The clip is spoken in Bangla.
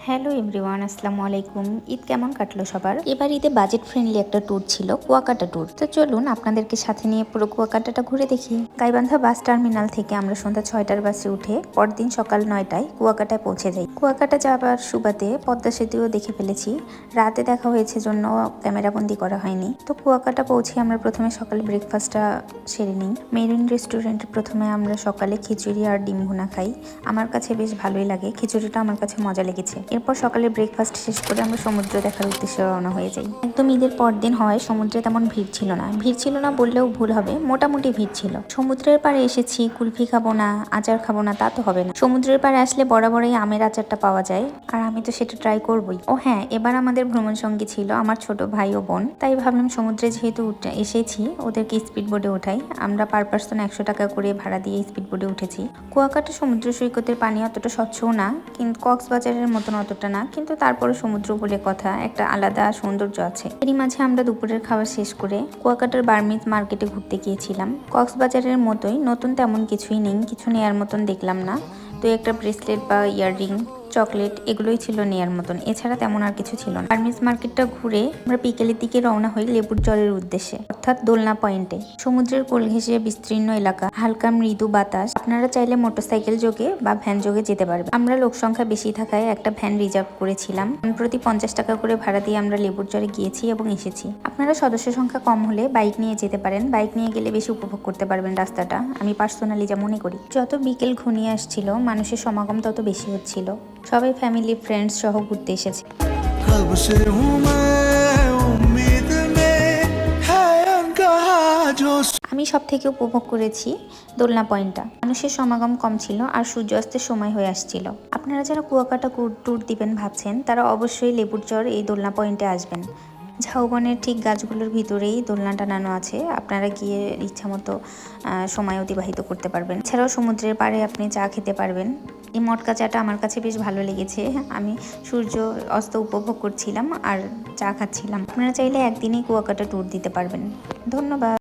হ্যালো এভরিওয়ান, আসসালামু আলাইকুম। ঈদ কেমন কাটলো সবার? এবার ঈদে বাজেট ফ্রেন্ডলি একটা ট্যুর ছিল, কুয়াকাটা ট্যুর। তো চলুন আপনাদেরকে সাথে নিয়ে পুরো কুয়াকাটাটা ঘুরে দেখি। গাইবান্ধা বাস টার্মিনাল থেকে আমরা সন্ধ্যা 6টার বাসে উঠে পরদিন সকাল 9টায় কুয়াকাটায় পৌঁছে যাই। কুয়াকাটা যাবার সুবাদে পদ্মা সেতুও দেখে ফেলেছি। রাতে দেখা হয়েছে জন্য ক্যামেরাবন্দি করা হয়নি। তো কুয়াকাটা পৌঁছে আমরা প্রথমে সকালে ব্রেকফাস্টটা সেরে নিই। মেরিন রেস্টুরেন্টে প্রথমে আমরা সকালে খিচুড়ি আর ডিম ভুনা খাই। আমার কাছে বেশ ভালোই লাগে, খিচুড়িটা আমার কাছে মজা লেগেছে। এরপর সকালে ব্রেকফাস্ট শেষ করে আমরা সমুদ্র দেখার উদ্দেশ্যে রওনা হয়ে যাই। একদম ঈদের পর দিন হয় সমুদ্রে তেমন ভিড় ছিল না বললেও ভুল হবে, মোটামুটি ভিড় ছিল। সমুদ্রের পাড়ে এসেছি, কুলফি খাবো না, আচার খাবো না তা তো হবে না। সমুদ্রের পাড়ে আসলে বরাবরই আমের আচারটা পাওয়া যায়, আর আমি তো সেটা ট্রাই করবই। ও হ্যাঁ, এবার আমাদের ভ্রমণ সঙ্গী ছিল আমার ছোট ভাই ও বোন, তাই ভাবলাম সমুদ্রে যেহেতু এসেছি ওদেরকে স্পিড বোর্ডে ওঠাই। আমরা পার পার্সন 100 টাকা করে ভাড়া দিয়ে স্পিড বোর্ডে উঠেছি। কুয়াকাটা সমুদ্র সৈকতের পানি অতটা স্বচ্ছও না, কিন্তু কক্সবাজারের মতন অতটা না, কিন্তু তারপরে সমুদ্র বলে কথা, একটা আলাদা সৌন্দর্য আছে। এরই মাঝে আমরা দুপুরের খাবার শেষ করে কুয়াকাটার বার্মিজ মার্কেটে ঘুরতে গিয়েছিলাম। কক্সবাজারের মতোই, নতুন তেমন কিছুই নেই, কিছু নেয়ার মতন দেখলাম না। তো একটা ব্রেসলেট বা ইয়াররিং, চকলেট এগুলোই ছিল নেয়ার মতন, এছাড়া তেমন আর কিছু ছিল না। বার্মিজ মার্কেটটা ঘুরে আমরা বিকেলের দিকে রওনা হই লেবুর চরের উদ্দেশ্যে, অর্থাৎ দোলনা পয়েন্টে। সমুদ্রের কোল ঘেঁষে বিস্তীর্ণ এলাকা, হালকা মৃদু বাতাস। আপনারা চাইলে মোটরসাইকেল যোগে বা ভ্যান যোগে যেতে পারবেন। আমরা লোক সংখ্যা বেশি থাকায় একটা ভ্যান রিজার্ভ করেছিলাম। প্রতি 50 টাকা করে ভাড়া দিয়ে আমরা লেবুর চরে গিয়েছি এবং এসেছি। আপনারা সদস্য সংখ্যা কম হলে বাইক নিয়ে যেতে পারেন, বাইক নিয়ে গেলে বেশি উপভোগ করতে পারবেন রাস্তাটা, আমি পার্সোনালি যা মনে করি। যত বিকেল ঘনিয়ে আসছিল মানুষের সমাগম তত বেশি হচ্ছিল। সবাই ফ্যামিলি ফ্রেন্ডস সহ ঘুরতে এসেছে। আমি সব থেকে উপভোগ করেছি দোলনা পয়েন্টটা। মানুষের সমাগম কম ছিল আর সূর্যাস্তের সময় হয়ে আসছিল। আপনারা যারা কুয়াকাটা ট্যুর দিবেন ভাবছেন তারা অবশ্যই লেবুর চর এই দোলনা পয়েন্টে আসবেন। ঝাউবনের ঠিক গাছগুলোর ভিতরেই দোলনা টানানো আছে, আপনারা গিয়ে ইচ্ছামতো সময় অতিবাহিত করতে পারবেন। এছাড়াও সমুদ্রের পাড়ে আপনি চা খেতে পারবেন। এই মটকা চাটা আমার কাছে বেশ ভালো লেগেছে, আমি সূর্য অস্ত উপভোগ করছিলাম আর চা খাচ্ছিলাম। আপনারা চাইলে একদিনেই কুয়াকাটা ট্যুর দিতে পারবেন। ধন্যবাদ।